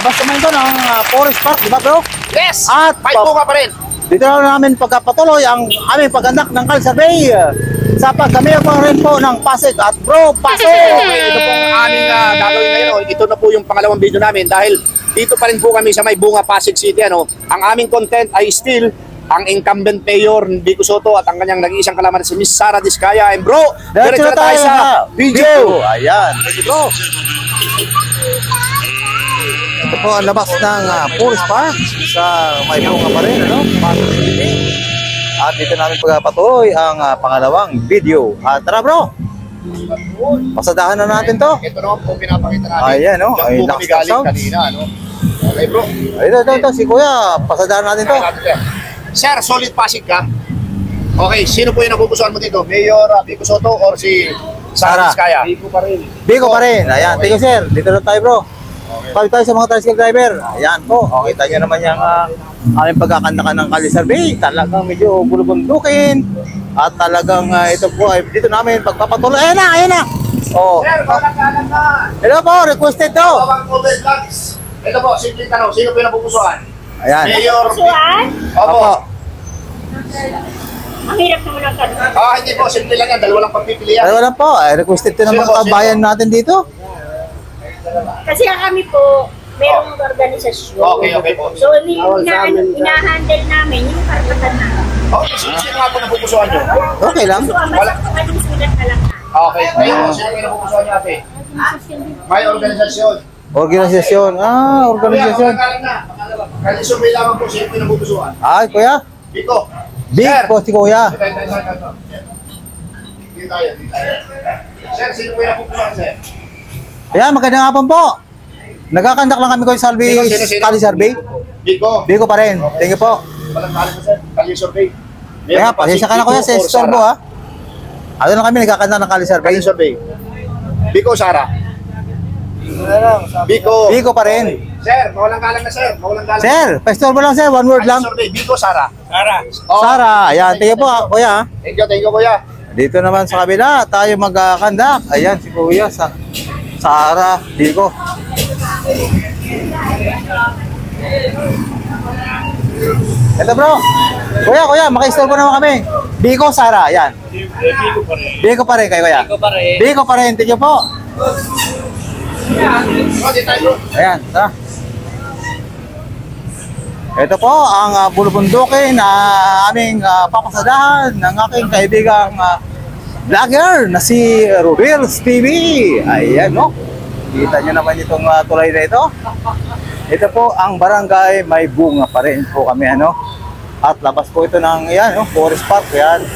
labas naman ito ng Forest Park, di ba bro? Yes! At may bunga pa rin. dito na namin pagkapatuloy ang aming paggandak ng Kali Survey sa pagkamiyaw rin po ng Pasig. At bro, Pasig! Okay, ito pong aming gagawin ngayon. Ito na po yung pangalawang video namin dahil dito pa rin po kami sa may bunga Pasig City. Ang aming content ay still ang incumbent mayor Vico Sotto at ang kanyang nag-iisang kalaman si Miss Sara Diskaya. And bro, diretso na tayo sa video. Ayan, thank you bro. Ito po ang labas ng Forest Park sa may bunga pa rin, Pasig City. At dito namin pagpatuloy ang pangalawang video. Tara bro, pasadahan na natin to. Ito naman po pinapakita natin. Ayan, Diyan po kami galing kanina. Okay bro. Ito, si kuya, pasadahan natin to. Sir, solid Pasig ka? Okay, sino po yung napupusuan mo dito? Mayor Vico Sotto or si Sara Diskaya? Vico pa rin. Vico pa rin. Ayan, thank you sir. Dito na tayo bro. Kami tayo sa mga tricycle driver. Ayan po, kita nyo naman yung aming pagkakandakan ng Kali Survey. Talagang medyo bulubundukin. At talagang ito po ay dito namin pagpapatuloy. Ayan na! Oh. Sir, balang-balang na! Hello po, requested to. Ito po, simple tanong, sino po yung napupusuan? Ayan. Mayor Pusuan? Opo. Ang hirap naman ang tanong. Hindi po, simple lang yan, dalawa lang pagpipilian. Ano lang po, requested to ng mga kabayan natin dito. Kasi kami po, merong organisasyon. Okay po. So, ina-handle namin yung karapatan namin. Okay, sino nga po napupusuan nyo? Okay lang. So, basta pwedeng sulat ka lang. Okay, kayo po, sino po yung napupusuan nyo ate? May organisasyon. Organisasyon. Organisasyon. Kasi survey lamang po, sino po yung napupusuan? Ay, kuya. Vico. Big po si kuya. Dito tayo. Sir, sino po yung napupusuan, sir? Ayan, magandang hapon po. Nagkakandak lang kami ko yung Kali Survey. Vico. Vico pa rin. Thank you po. Walang kalit na, sir. Kali survey. Kaya, pasensya ka na kuya sa estorbo ha. Ano lang kami nagkakandak ng Kali Survey. Kali survey. Vico, Sara. Vico. Vico pa rin. Sir, mawalang galang na, sir. Mawalang galang. Sir, pa-estorbo lang sir. One word lang. Kali survey. Vico, Sara. Sara, ayan. Thank you po kuya. Thank you, kuya. Dito naman sa kabila, tayo magkakandak. Ayan, si kuya sa Sara, Vico. Ito bro. Kuya, maka-istorbo naman kami. Vico, Sara, ayan. Vico pa rin. Vico pa rin kayo kuya. Vico pa rin. Vico pa rin, thank you po. Ayan, tara. Ito po ang bulubundukin na aming papasadahan ng aking kaibigang vlogger na si Rubils TV. Ayan no. Kita nyo naman itong tulay na ito. Ito po ang barangay may bunga pa rin po kami At labas po ito ng Forest Park. Ayan.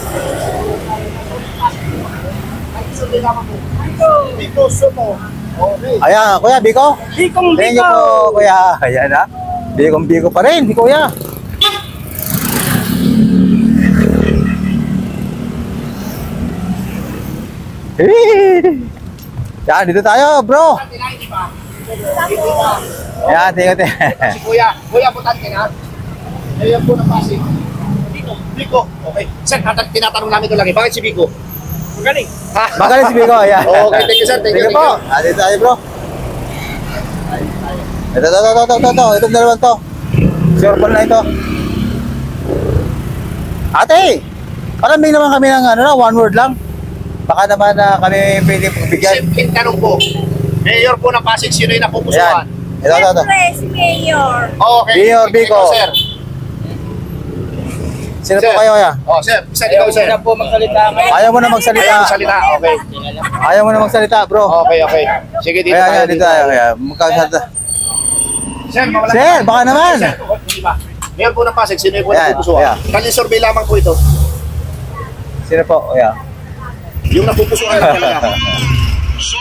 Vico Sotto. Okay. Ayan, kuya, Vico. Bicong Thank you po, kuya. Ayan ha. Vico pa rin, kuya. Yan, dito tayo, bro. Yan, tingnan. Si Kuya, putante na. Ngayon po ng Pasig. Vico. Okay. Sir, tinatanong namin ito lagi. Bakit si Vico? Magaling. Magaling si Vico, ayan. Okay, thank you, sir. Thank you po. Dito tayo, bro. Ito. Itong dalawang to. Sure na ito. Ate, palamig naman kami ng one word lang. Baka naman kami pwede pagbigyan. Simpleng tanong po. Mayor po ng Pasig, sino yung napupusuan? Ito. Siyempre, si Mayor. Okay. Mayor Vico. Ikaw, sir. Sino po kayo, kuya? Sir. Ikaw, sir. Ayaw po magsalita. Ayaw mo na magsalita. Ayaw magsalita. Okay. Ayaw mo na magsalita, bro. Okay. Sige, dito tayo. Ayan, dito tayo. Magkasalita. Sir, Sir, baka naman. Sir, Mayor po ng Pasig, sino yung po Ayan, napupusuan? ayan. Kali survey lamang po ito. Sino po, kuya? Yung napupusuan lang talaga.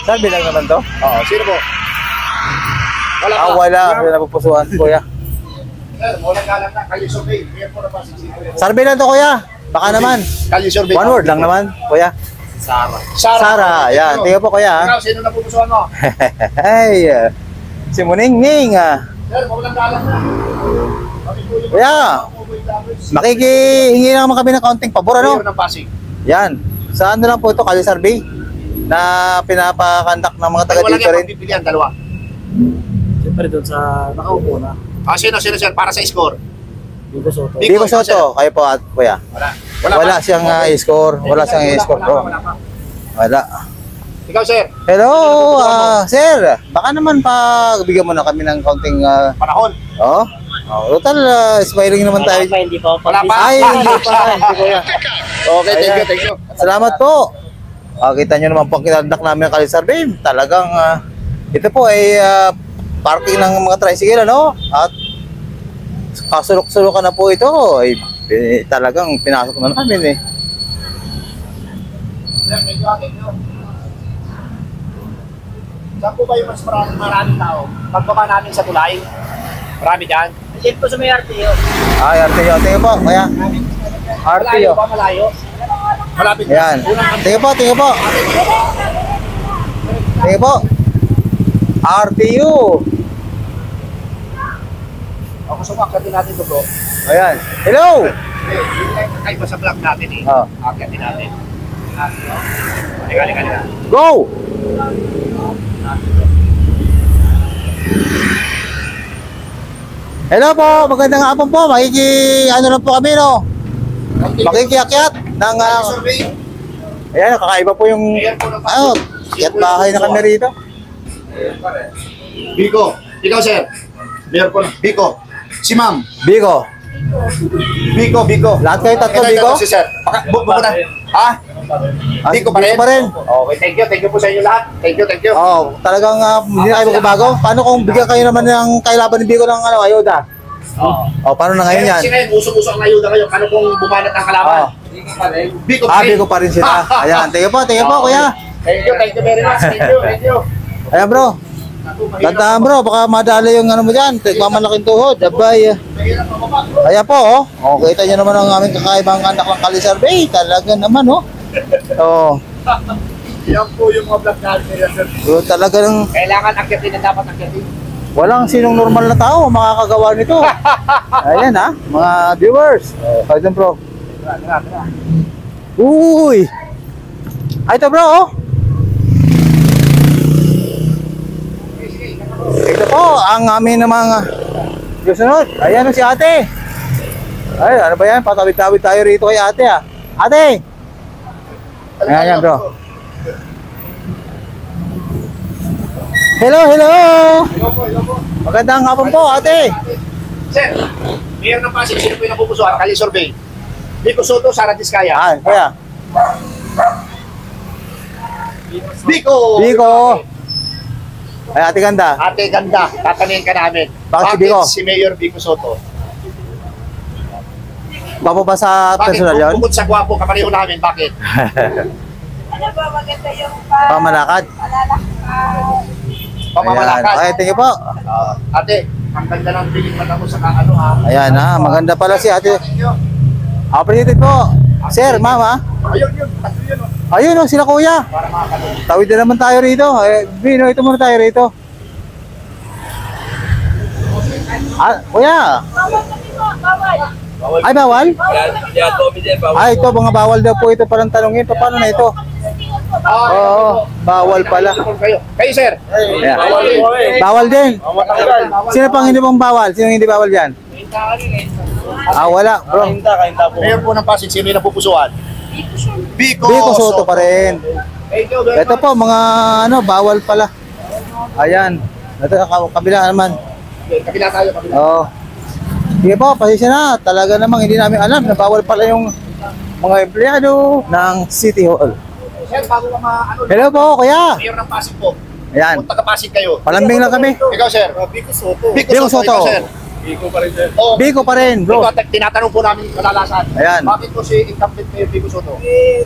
Sabi lang naman to. Oo, sino po? Wala pa. Wala. Sino napupusuan, kuya? Sir, walang galang na. Kali survey. Mayor po ng Pasig, sino yung Sarbi lang to, kuya. Baka naman. Kali survey. One word lang naman, kuya. Sara. Yan. Tingnan po, kuya. Ikaw, sino napupusuan mo? Hey, si Muningning. Sir, walang galang na. Kuya, makikihingi naman kami ng kaunting pabor, Mayor ng Pasig. Yan. Saan na lang po ito, Kali Survey, na pinapakandak ng mga taga Walang dito yung rin. pagpipilian, dalawa. Siyempre doon sa nakaupo na. Sino, sir? Para sa score. Bigo Soto. Biko Soto, kayo po at kuya. Wala. Wala siyang score. Wala siyang score bro. Wala pa. Wala. Ikaw, sir. Hello, sir. Baka naman bigyan mo na kami ng kaunting Panahon. oh. Total smiling naman tayo. Hindi pa Wala pa. Ay, hindi pa. Hindi kuya. Okay, thank you. Salamat po. Kita nyo naman po ang kinardak namin ng Kalisar Bay. Talagang ito po ay parking ng mga tricycle, ano? At kasulok-sulokan na po ito. Ay, talagang pinasok na namin eh. Medyo akin yun. Saan po ba yung mas maraming tao? Pagbaba namin sa tulay. Marami dyan. Diyan po sa may RTO. Ay, RTO. Tingin po, kaya. Malayo RTO. ba? Malayo? Malapit. Ayan. Tingin po, tingin po. Tingin po. RTO. Ako sumakyatin natin ito, bro. Ayan. Hello! Kahit ba sa vlog natin eh. Oh. Akyatin natin. Halika. Go! Hello po, magandang hapon po. Ano lang po kami, no? Makikiakyat ng Survey. ayan, kakaiba po yung kiat bahay na kami rito. Biko. Ikaw, sir. Mayor po. Biko. Si ma'am. Bigo. Biko. Lahat kayo tatlo, Ito, Biko? Si sir. Buko na. Ha? Biko pa rin? Bigo pa rin. Okay, thank you po sa inyo lahat. Thank you. Oh, talagang hindi na kayo magbabago. Paano kung bigyan kayo naman ng kailaban ni Bigo ng ayuda? Oh, paano na ngayon yan? Kasi ngayon, usong-usong ang ayuda kayo. Paano kung bumanat ang kalaban? Oh. Biko pa rin. Bigo pa rin sila. Ayan, tingin po, kuya. Thank you very much. Thank you. Ayan bro, tandaan bro, baka madali yung ano mo dyan, mamalaking tuhod, abay. Ayan po, oh. Oh, kita nyo naman ang aming kakaibang anak ng Kalisar Bay, talaga naman, oh. Oh, Yan po yung mga vlog natin. talaga ng Kailangan akyatin na dapat akyatin. walang sinong normal na tao makakagawa nito. Ayan ha, mga viewers. Oh, dyan bro. Uy! Ay, ito bro, oh. Ito po, ang amin ng mga susunod. Ayan si ate. Ay, ano ba yan? Patawid-tawid tayo rito kay ate, ah. Ate! Ayan, bro. Hello! Magandang hapon po, ate. Sir, Mayor ng Pasig, sino po yung napupusuan? Kali Survey. Biko Soto, Sara Diskaya. Ah, kuya. Biko! Ay, ate ganda. Ate ganda, tatanungin ka namin. Bakit si Biko? si Mayor Biko Soto? Gwapo ba sa Bakit? personal yun? Bukod sa gwapo, kapareho namin, bakit? Ano ba maganda yung Pamalakad. Pamamalakad. Ayan. Ay, tingin po. Ate, ang ganda ng piling mata mo sa ano ha. Ayan ha, maganda pala si ate. Appreciated po. Sir, mama. Ayun yun, tatlo yun. Ayun oh, sila kuya. Para makakanood. Tawid na naman tayo rito. Bino, ito muna tayo rito. Kuya. Ay, bawal? Ay, ito, mga bawal daw po ito palang tanongin. Paano na ito? Oo, bawal pala. Kayo, sir. Ayan. Bawal din. Bawal din. Sino pang hindi pong bawal? Sino hindi bawal dyan? Wala, bro. Mayor po ng Pasig, sino yung napupusuan? Biko Biko Soto pa rin. Thank you very Ito much. po, mga bawal pala. Ayan. Ito, kabila naman. Kabila tayo, kabila. Oo. Sige po, pasensya na. Talaga namang hindi namin alam na bawal pala yung mga empleyado ng City Hall. Sir, bago ka ano, Hello po, kuya. Mayor ng Pasig po. Ayan. Kung taga-Pasig kayo. Palambing lang kami. Ikaw, sir. Biko Soto. Biko Soto. Ikaw, sir. Biko pa rin sir. Oo. Biko pa rin, bro. Ito, tinatanong po namin kalalasan. Ayan. Bakit po si incumbent Mayor Biko Soto?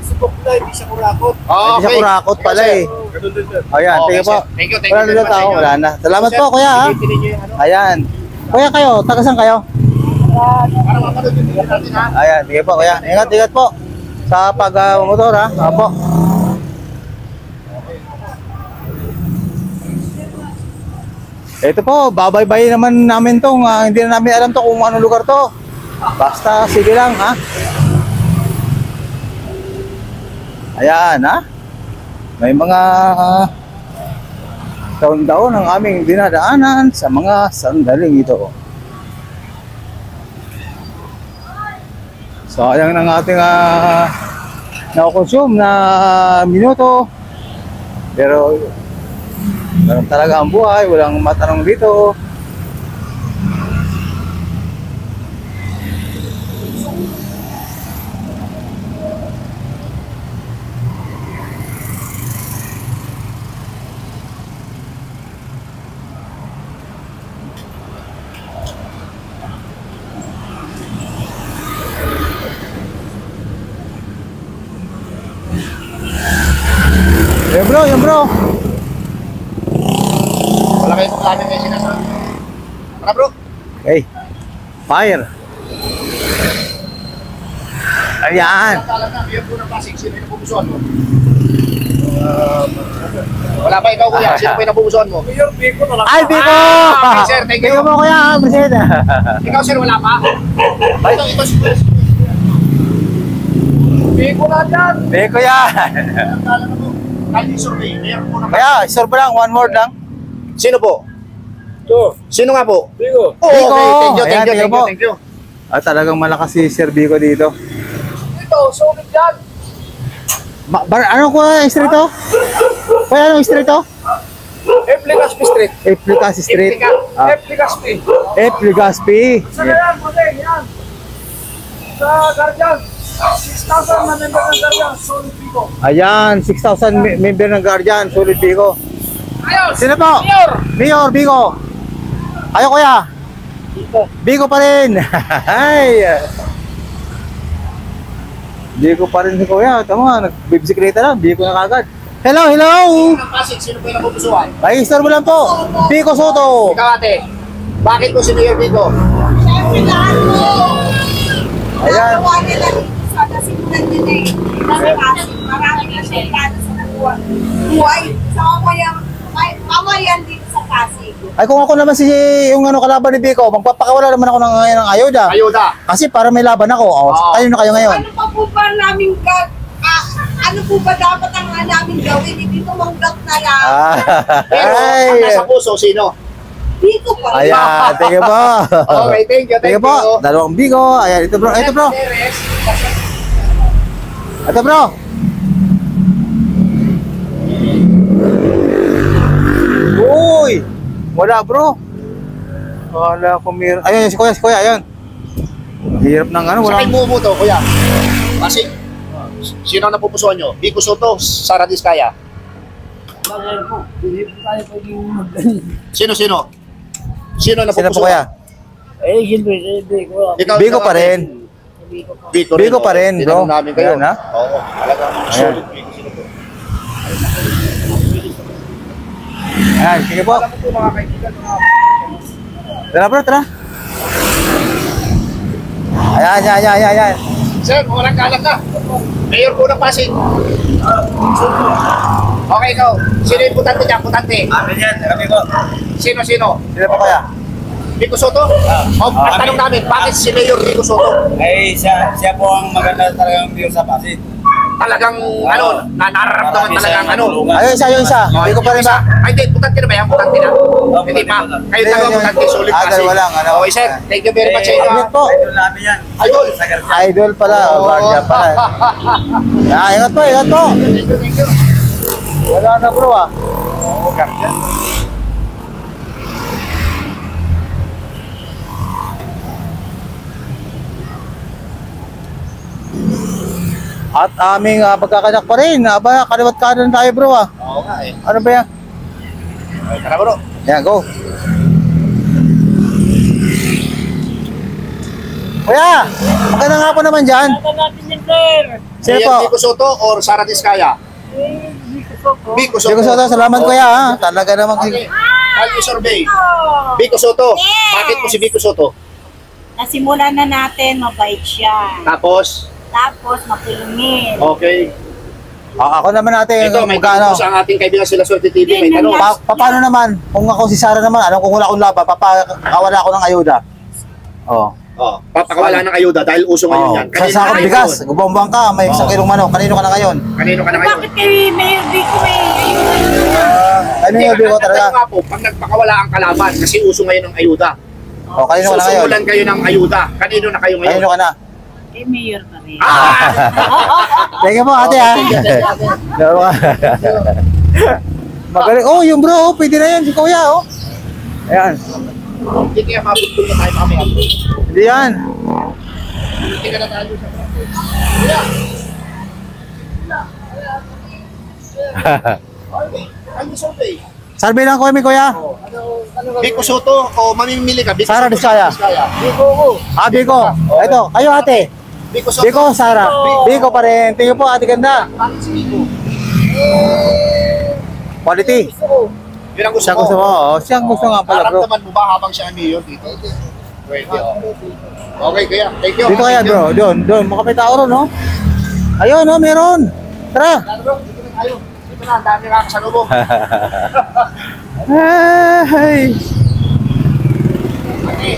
Subok na, hindi siya kurakot. Hindi siya kurakot pala eh. Ganun din sir. Ayan, Okay, tingin po. sir. Thank you Wala very na much, tao, thank you. wala na. Salamat Sir, po, kuya. Ha? pilitin niyo yung ano. Ayan. Kuya kayo, taga saan kayo? Para mapanood yung video natin, ha? Ayan, sige po, kuya. Ingat po sa pag-motor, ha? Apo. Ito po, babay-bay naman namin tong hindi na namin alam to kung anong lugar to. Basta sige lang, ha? Ayan, ha? May mga taon-taon ang aming dinadaanan sa mga sandaling ito. Sayang ng ating na-consume na minuto. Pero ganun talaga ang buhay, walang matanong dito. Yan bro. Wala kayo kung namin kayo sinasabi. Tara bro. Okay. Fire. Ayan. Talaga, mayor po ng Pasig. Sino yung napupusuan mo? Wala pa ikaw kuya. Sino pa yung napupusuan mo? Mayor Pico na lang. Ay, Biko! Okay, sir. Thank you. Biko mo kuya, present. Ikaw sir, wala pa? Ito si Pico na dyan. Biko yan. Kalye survey. Mayor po ng Kaya, serve lang, one word lang. Sino po? Ito. Sino nga po? Pico. Oh, Biko. okay. Ayan, Thank Biko. you. At talagang malakas si Sir Biko dito. Ito, sulit dyan. Ano ko street to? Kuya, anong street to? F. Legazpi Street. F. Lucas Street. F. Legazpi. F. Legazpi. Saan yan, Modeng? Yan. Sa Guardian. 6,000 na member ng Guardian. Solid Pico. Ayan, 6,000 member ng Guardian, solid Biko. Ayos. Sino po? Mayor. Mayor Biko. Ayo kuya. Biko pa rin. Ay. Biko pa rin si kuya. Tama, nagbibisikleta lang. Biko na kagad. Hello. Ng Pasig, sino po yung napupusuan? Ay, star mo lang po. Biko Soto. Ikaw ate. Bakit po si Mayor Biko? Siyempre lahat mo. Ayan. Nagawa nila sa nasimulan nila eh. Maraming nasyentado sa buhay. Sa mamayan dito sa Pasig. Ay, kung ako naman si yung kalaban ni Biko, magpapakawala naman ako ng ayuda. Ayuda. Kasi para may laban ako. Oh, Oo. Ayun na kayo ngayon. Ano pa po ba namin ano po ba dapat ang namin gawin? Hindi tumanggap na lang. Pero ang nasa puso, sino? Dito pa. Ayan, tingin po. Okay, thank you. Tingin po. Dalawang Biko. Ayan, ito bro. Ito bro. Ito bro. Uy! Wala bro. Wala ko meron. Ayun, si kuya, ayun. Hirap ng ano, Sa wala. kayo bumubuto, kuya? Pasig. Sino ang napupusuan nyo? Biko Soto, Sara Diskaya. Sino? Sino ang Sino napupusuan? po kuya? Eh, siyempre, Pico. Ikaw, Biko ikaw, pa ate. rin. Biko pa rin, bro. Tinanong namin kayo. Ayan, ha? Oo, talagang solid Biko sila po. Ayan, sige po. Alam mo po mga kaibigan, Tara bro, tara. Ayan. Sir, walang kalat na. Mayor po ng Pasig. Okay, ikaw. Sino yung putante niya? Putante. Amin yan, kami ko. Sino? Sino po kuya? Biko Soto? Ang tanong namin, bakit si Mayor Biko Soto? Ay, siya po ang maganda talagang mayor sa Pasig. Talagang, nararamdaman talagang, Ayun isa. Biko pa rin ba? Ay, hindi. Putante na ba yan? Putante na? Hindi pa. Kayo Hindi, talaga yun. putante. Solid Ah, Pasig. dalawa lang, ano? Okay, sir. Thank you very much sa inyo. Agad po. Idol namin yan. Idol. Sa Guardian. Idol pala, guardia pala. Ingat po. Thank you. Wala na bro ah. At aming pagkakanak pa rin. Aba, kaliwat kanan tayo bro ah. Oo nga eh. Ano ba yan? Okay, tara bro. Yan, go. Kuya, maganda nga po naman dyan. natin yan, sir. Sino Mayor po? Biko Soto or Sara Diskaya? Biko Soto. Biko Soto, salamat kuya ha. Talaga naman. Okay. Kalye survey. Biko Soto. Yes. Bakit po si Biko Soto? Nasimulan na natin, mabait siya. Tapos, Tapos, makulungin. okay. Ako naman natin, Ito, may magkano. tanong po sa ating kaibigan sila Swerte TV. May tanong. Paano naman? Kung ako si Sarah naman, alam ko kung wala akong laba, papakawala ako ng ayuda. Oh. Oh, papakawala ng ayuda dahil uso ngayon yan. Sa sakot kayo bigas, yun? gubombang ka, may isang kilong manok. Kanino ka na ngayon? Kanino ka na ngayon? Bakit kay Mayor Vico may ayun? Ano yung Biko talaga? Nga po, pag nagpakawala ang kalaban, kasi uso ngayon ng ayuda. O, kanino ka na ngayon? Susulan kayo ng ayuda. Kanino na kayo ngayon? Kanino ka na? Eh, mayor pa rin. Thank you po, ate ha. Magaling. Oh, yung bro, oh, pwede na yan si kuya, oh. Ayan. Hindi kaya mabutol na tayo kami. Hindi yan. Hindi ka na tayo sa Ano survey? Survey lang kami, kuya. Biko Soto o mamimili ka? Biko Sara Soto, Diskaya. Biko ko. Ah, Biko. Ito, kayo ate. Biko Soto. Biko, Sara. Biko pa rin. Thank you po, ate ganda. Bakit si Biko? Quality. Yun ang gusto Siya gusto mo. Oh, siya ang gusto nga pala, bro. Nararamdaman mo ba habang siya ang mayor dito? Pwede, Okay, kaya. Thank you. Dito kaya, bro. Doon. Makapit tao ron, no? Ayun, no, meron. Tara. Bro, dito na tayo. Dito na, ang dami nakakasalubong. Ay. Okay.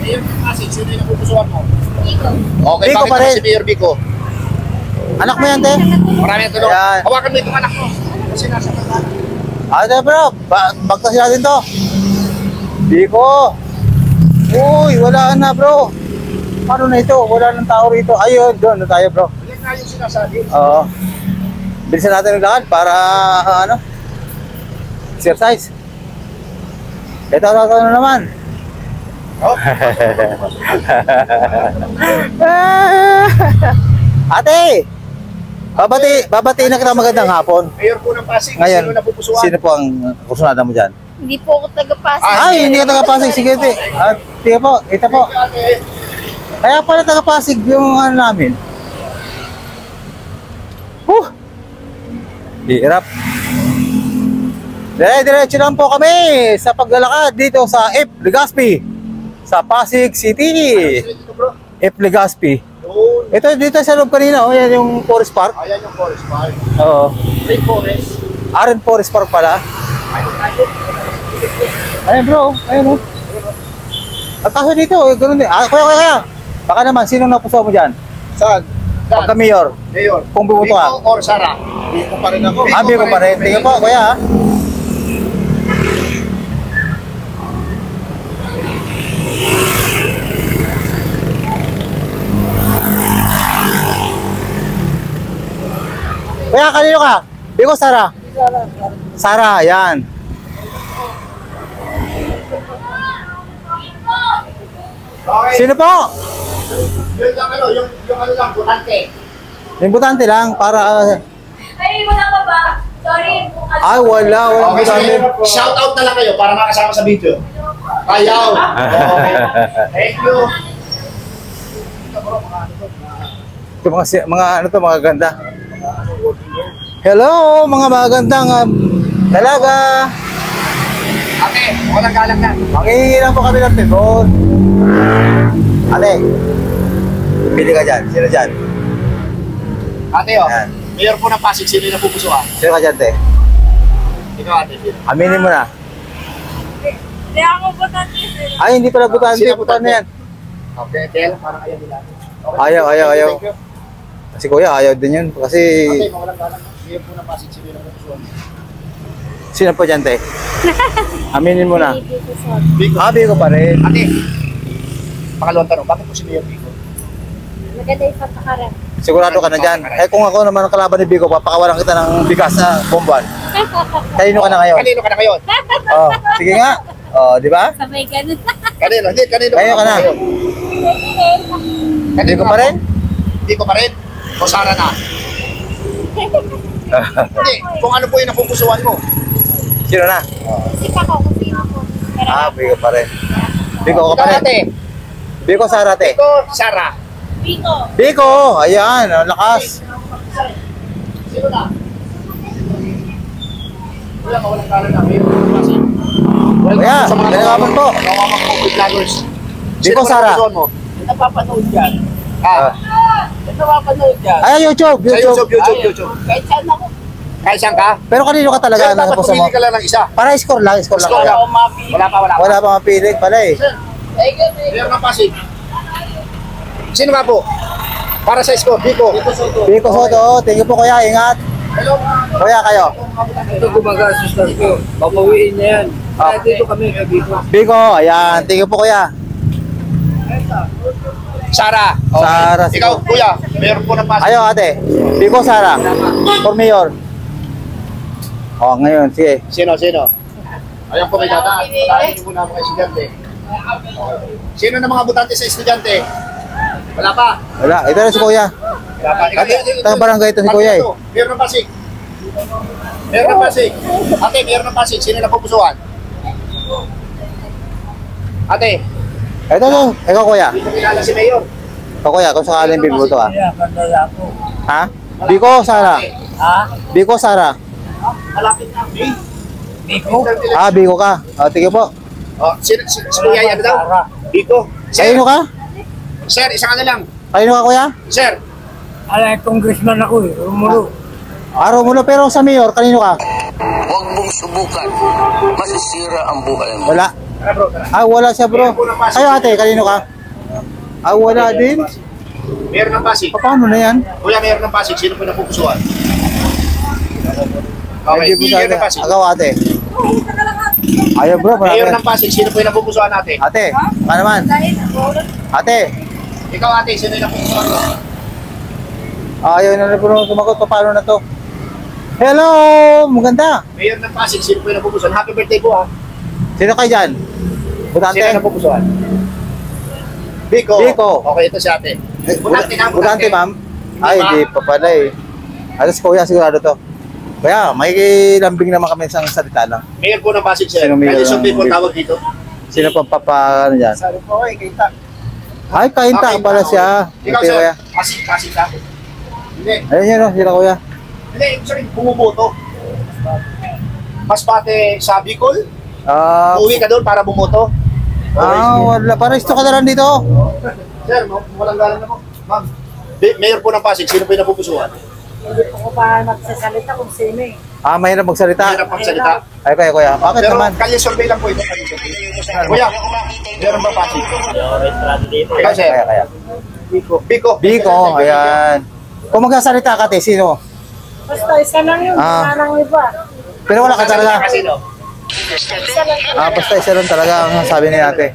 Mayor kasi, sino yung napupusuan mo? Okay, Biko bakit pa naman rin. si Mayor Biko? Anak mo yan, te? Marami ang tulong. Ayan. Hawakan mo itong anak mo. Kasi nasa kanila. Ate, bro. Bagtasin natin to. Biko. Uy, wala na, bro. Paano na ito? Wala nang tao rito. Ayun, doon na tayo, bro. Yan nga yung sinasabi. Oo. Bilisan natin ang lakad para, ano, exercise. Ito na naman. Oh. Ate! Babati na kita magandang hapon. Mayor po ng Pasig, Ngayon, sino napupusuan? sino po ang kursunada mo dyan? Hindi po ako taga-Pasig. Ay, hindi ka taga-Pasig. Sige, te. Sige po, ito po. Kaya pala taga-Pasig yung ano namin. Hirap. Diretso lang po kami sa paglalakad dito sa F. Legazpi. Sa Pasig City. Dito bro. F. Legazpi. Doon. Ito dito sa loob kanina, oh, yan yung Forest Park. Ayan yung Forest Park. Oo. Green Forest. Aren Forest Park pala. Ayun bro, ayun oh. At kaso dito, ganoon din. Kuya. Baka naman, sino napuso mo dyan? Saan? Pagka mayor. Mayor. Kung bumoto ka. Biko or Sara? Biko pa rin ako. Abi ko pa rin. Tingnan po, kuya. Kuya, kanino ka? Biko, Sara? Sara, yan. Okay. Sino po? Yun lang ano, yung ano lang, butante. Yung butante lang para... Ay, wala ka ba? Sorry. Ay, wala. Okay, Butante. sige. Shout out na lang kayo para makasama sa video. Ayaw. Okay. Thank you. Ito mga ano to, mga ganda. Hello, mga magandang dalaga. Ate, walang galang na. Mangingi lang po kami ng tibon. Ate, pili ka dyan. Sino dyan? Ate, oh. Ayan. Mayor po ng Pasig, sino yung napupusuan? Sino ka dyan, te? Ikaw, ate. Aminin mo na. Hindi ako butante. Ay, hindi pala butante. Sino Butante yan. Okay, Tel, parang ayaw nila. Okay, Ayaw. thank you. Kasi kuya, ayaw din yun. Kasi, Ate, walang galang na. Mayor po ng Pasig, sino yung napupusuan? sino po dyan, te? Aminin mo na. Biko. Abi ko pa rin. Ate, pangalawang tanong, bakit po si Mayor Biko? Maganda yung patakaran. Sigurado ka na dyan. Eh kung ako naman ang kalaban ni Biko, papakawalan kita ng bigas na bomban. Kanino ka na ngayon? Kanino ka na ngayon? Oh, sige nga. Oh, di ba? Sabay ganun. Kanino? Hindi, kanino Kayo ka na. ngayon? Kanino Biko pa rin? Biko pa rin? O Sara na? Hindi, kung ano po yung napupusuan mo. Sino na? Isip ako kung sino po. Biko pa rin. Biko ka pa rin. Ate, Biko, Sara, te. Biko, Sara. Biko. Biko! Ayan, ang lakas. Sino na? Wala, mawalang kalan na. Mayor po ng Pasig. Kuya, nalalaman po. Nawawang po with vloggers. Biko, Sara. Napapanood yan. Ah, Napapanood yan. Ay, YouTube. sa YouTube. Kahit saan ako. Kahit saan ka? Pero kanino ka talaga Kaya dapat napuso mo? pumili ka lang ng isa. Para score lang Score ka. lang. Ako mapili. Wala pa. Wala pa mapili pala eh. Eh, ganun. Mayor ng Pasig. Sino nga po? Para sa score, Biko. Biko Soto, thank you po kuya, ingat. Kuya, kayo. Ito gumagastos lang ko. Babawiin na yan. Kaya dito kami, Biko. Biko, ayan. Thank you po, kuya. Sara. Sara, Ikaw, sige. kuya, meron po ng pasig. Ayo, ate. Biko, Sara. For mayor. Oh, ngayon, sige. Sino? Ayan po may dadaan. Dahil niyo muna mga estudyante. Sino na mga butante sa estudyante? Wala pa. Wala, ito na si kuya. Wala pa. Taga barangay ito si kuya eh. Meron ng pasig. Meron ng pasig. Ate, meron ng pasig. Sino na pupusuan? Ate, Ito, ikaw kuya. dito kilala si Mayor. Ikaw kuya, kung sakaling bibuto ah. Kaya, kandala ko. Ha? Biko, Sara. Ha? Biko, Sara. Malapit na. Biko? Ah, Biko ka. Oh, tingin po. Oh, sino kuya yan daw? Biko. Kanino ka? Sir, isang ano lang. Kanino ka kuya? Sir, Alay, congressman ako eh. Rumulo. Araw mo pero sa mayor, kanino ka? Huwag mong subukan. Masisira ang buhay mo. Wala. tara bro, tara. Ah, wala siya bro. Kayo ate, kanino ka? Ah, wala din. Meron ng pasig. Paano na yan? Kuya, meron ng pasig. Sino po na pupusuan? Okay, Hindi po sa meron ng pasig. Agaw ate. Ayaw bro, Mayor marami. ng pasig. Sino po yung napupusuan natin? Ate, ka naman. Ate, Ikaw ate, sino yung napupusuan mo? ayaw na bro sumagot. Paano na to? Hello, maganda. Mayor ng pasig. Sino po yung napupusuan? Happy birthday po ha. Sino kayo dyan? Butante? Sino yung napupusuan? Biko. Biko. Okay, ito si ate. Butante na, Butante, ma'am? Ay, Di ba? di pa pala eh. Alas kuya, sigurado to. Kaya, may lambing naman kami isang salita lang. Mayor po ng pasig sir. Sino mayor Pwede ng- sabihin po tawag dito. Sino pang papa, ano dyan? Sabi po, kita. Ay, kainta Okay, pala siya. Ikaw Okay, sir, kuya. pasig ka. Hindi. Ayun yun, oh, sila kuya. Hindi, ibig sabihin, bumuboto. Mas pati sa Bicol, Ah, uwi ka doon para bumoto. wala. Paresto ka na lang dito. Sir, walang galang na po. Ma'am, mayor po ng Pasig, sino po yung napupusuan? Hindi po ko pa magsasalita kung sino eh. Ah, mahirap magsalita. Mahirap magsalita. Ay, kuya. Bakit Pero naman? kalye survey lang po ito. Kuya, meron ba Pasig? Ikaw sir, Kaya. Biko. Biko, ayan. Kung magsasalita ka, te, sino? Basta isa lang yun, Ah. wala nang iba. Pero wala ka talaga. Sino? Ah, basta isa lang talaga ang sabi ni ate.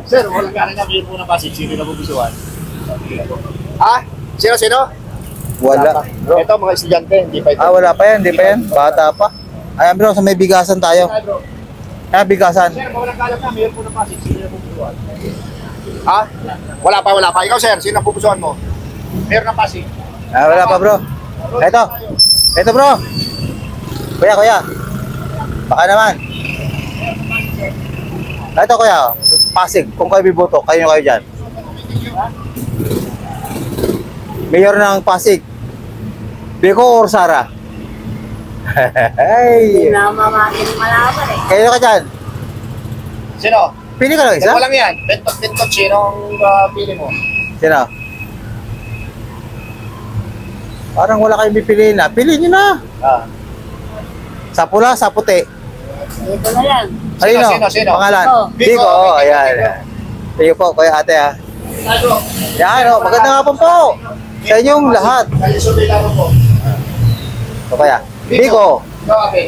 Sir, walang galang na mayor po ng Pasig, sino yung napupusuan? Ah? Sino? Wala. Ito mga estudyante, hindi pa ito. Ah, wala pa yan, hindi pa yan. Bata pa. Ayan bro, sa may bigasan tayo. Ah, bigasan. Sir, walang galang na mayor po ng Pasig, sino yung napupusuan? Ah? Wala pa. Ikaw sir, sino ang pupusuan mo? Mayor ng Pasig. Ah, wala pa bro. Ito bro. Kuya. Baka naman. Ito kuya, Pasig. Kung kayo biboto, kayo dyan. Mayor ng Pasig. Biko or Sara? Hey. Namamakin malaman eh. Kayo ka dyan. Sino? Pili ka lang isa? Ito lang yan. Bentot, sinong pili mo? Sino? Parang wala kayong pipiliin na. Pili nyo na. Ah. Sa pula, sa puti. Ito na yan. Sino? Pangalan? Biko. Biko. Oh, Okay, ayan. Thank you po, kuya ate ha. Yan, oh, maganda nga po po. Sa inyong lahat. Kaya survey lang po. O kaya, Biko. Ikaw ate.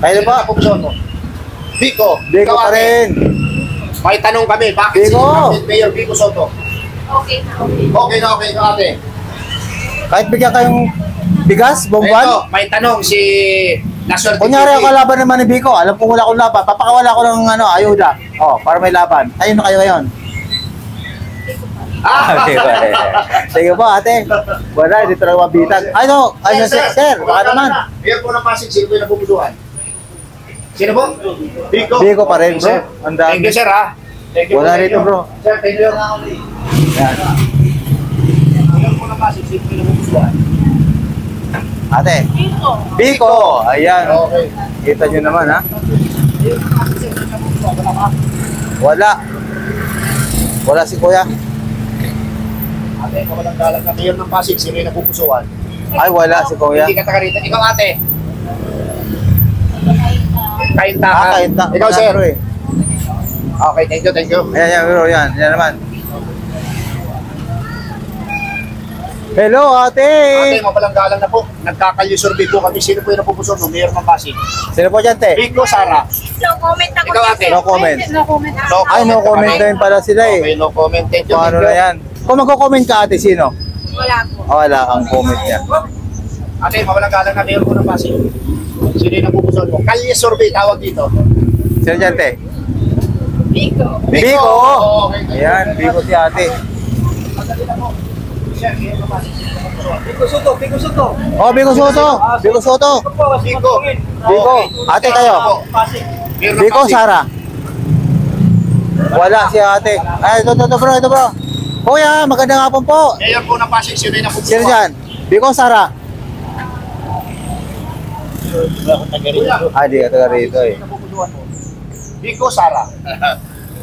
Kayo Sino pa. ang pupusuan mo? Biko. Biko Ikaw, pa ate. rin. May tanong kami, bakit si Biko. Captain Mayor Biko Soto? Okay na, okay. Okay, ikaw ate. Kahit bigyan kayong bigas, Ito, bombuan. may tanong si Naswerte Kunyari ako TV. laban naman ni Biko. Alam kong wala akong laban. Papakawala ko ng ayuda. Oh, para may laban. Ayun na kayo ngayon. Okay, bye. Sige po, ate. Wala, dito lang mabitan. Ano, sir, baka naman. Mayor po ng Pasig, sino po yung napupusuan? Sino po? Biko. Biko pa rin, bro. Sir. Ang dami. Thank you, sir, ha? Thank you. Wala thank rito, you. bro. Sir, thank you. Yan. Mayor po ng Pasig, sino po yung napupusuan? Ate. Dito. Biko. Ayan. Okay. Kita nyo naman, ha? Wala. Wala si kuya. Ate, walang galang na mayor ng Pasig, sino yung napupusuan? Ay, wala si kuya. Hindi ka taga rito. Ikaw, ate. Kainta ka. Kainta. Ikaw, sir. Bro, eh. Okay, thank you. Ayan, bro. Yan naman. Hello, Ate, ate. mabalang galang na po. Nagkakalyo survey po kami. Sino po yung napupuso no? Mayor ng Pasig. Sino po dyan, te? Vico, Sara. No comment ako. Ikaw, ate. No comment. No comment. Ay, no comment din pala sila Okay, eh. no comment. Thank you. Kung ano na yan. Kung magko-comment ka, ate, sino? Wala po. Oh, wala kang comment niya. Ate, mabalang galang na Mayor po ng Pasig. Sino yung napupuso mo? Kalye survey tawag dito. Sino dyan, te? Bigo. Biko! Okay. Ayan, Biko si ate. Pico Soto, Pico Soto. Oh, Biko Soto! Biko Soto! Vico. Biko! Ate kayo! Mayor ng Biko, Pasig. Sara! Wala si ate. Ay, ito bro, ito bro. Kuya, magandang hapon po. Mayor po ng Pasig. Sino yung napupuso? Sino dyan? Biko, Sara? Ah, di ka taga rito eh. Vico, Sara.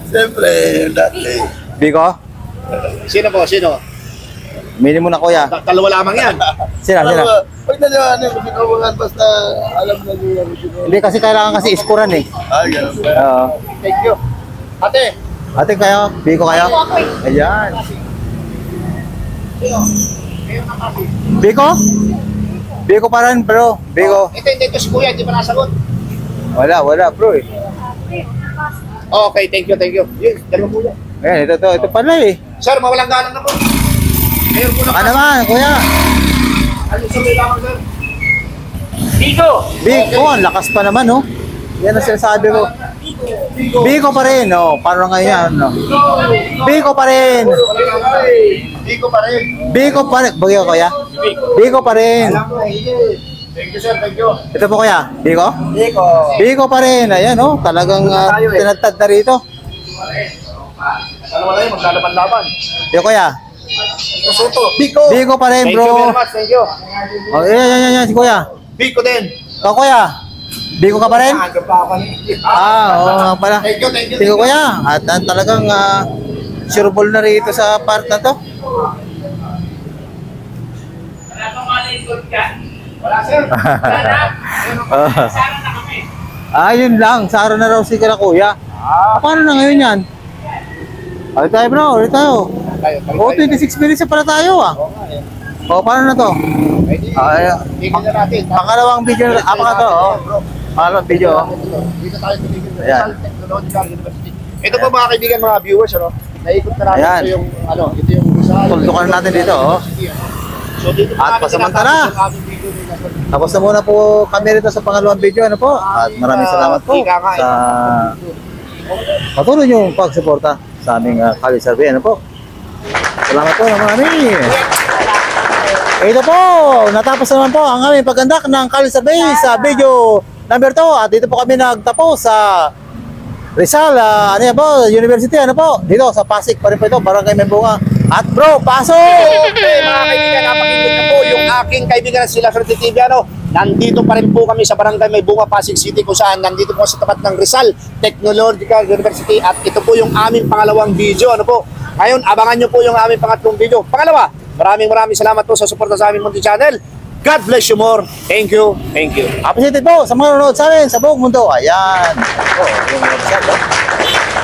Siyempre, dati. Biko? Sino po? Sino? Mili mo na kuya. Dalawa lamang yan. Sino? Pag nalawanan ko, sinawangan basta alam na niya. Hindi kasi kailangan kasi iskuran eh. Ah, ganun ba? Oo. Thank you. Ate, Ate kayo? Biko kayo? Ayan. Mayor ng Pasig. Biko? Biko pa rin bro. Biko. Ito si Kuya, hindi pa nasagot. Wala bro eh. Okay, thank you. Yes, dalawa Kuya. Ayan, ito pala eh. Sir, mawalang galang na po. Mayor po ng Ano naman, kuya? Ano sabi lamang, sir? Vico! Biko, ang lakas pa naman oh. Yan ang sinasabi ko. Biko pa rin, oh. Parang ngayon, no? Biko pa rin. Vico pa rin. Biko pa rin. Bagay kuya? Biko pa rin. Thank you, sir. Thank you. Ito po kuya, Biko? Pico. Biko pa rin. Ayan oh, talagang tinatad na rito. Dalawa na yun, maglalaban-laban. Ito kuya. Soto. Vico! Biko pa rin Thank you bro. very much. Thank you. Oh, yan, si kuya. Vico din. Ikaw kuya. Biko ka pa rin? Aga pa ako ni. Oo nga pala. Thank you. Tingko kuya. At talagang sureball na rito sa part na to. Wala, sir. Yun lang. Sara na raw si kila kuya. Paano na ngayon yan? Ulit tayo bro, ulit tayo. Oh, 26 minutes na pala tayo ah. Oh, paano na to? Tingnan na natin. Pangalawang video na, apa ka to? Oh. Pangalawang video. Oh. Dito tayo tumigil. Ayan. Technological University. Ito po mga kaibigan, mga viewers, ano? Naikot na natin Ayan. ito yung, ito yung Rizal. Tuldukan natin dito, oh. So dito po At natin pasamantala. tinatapos yung aming video nila. Tapos na muna po kami rito sa pangalawang video, ano po? At maraming salamat po sa patuloy niyong pagsuporta sa aming Kali Survey, ano po? Salamat po na marami. Ito po, natapos naman po ang aming pagandak ng Kali Survey sa video number 2. At dito po kami nagtapos sa Rizal, ano yan po, University, ano po? Dito sa Pasig pa rin po ito, Barangay Membunga. At bro, pasok! Okay, mga kaibigan, napakinggan na po yung aking kaibigan na sila Swerte TV, ano? Nandito pa rin po kami sa Barangay May Bunga, Pasig City, kung saan nandito po sa tapat ng Rizal Technological University. At ito po yung aming pangalawang video, ano po? Ngayon, abangan nyo po yung aming pangatlong video. Pangalawa, maraming salamat po sa suporta sa aming Munti Channel. God bless you more. Thank you. Thank you. Appreciated po sa mga nanonood sa amin sa buong mundo. Ayan. Oh, yung website.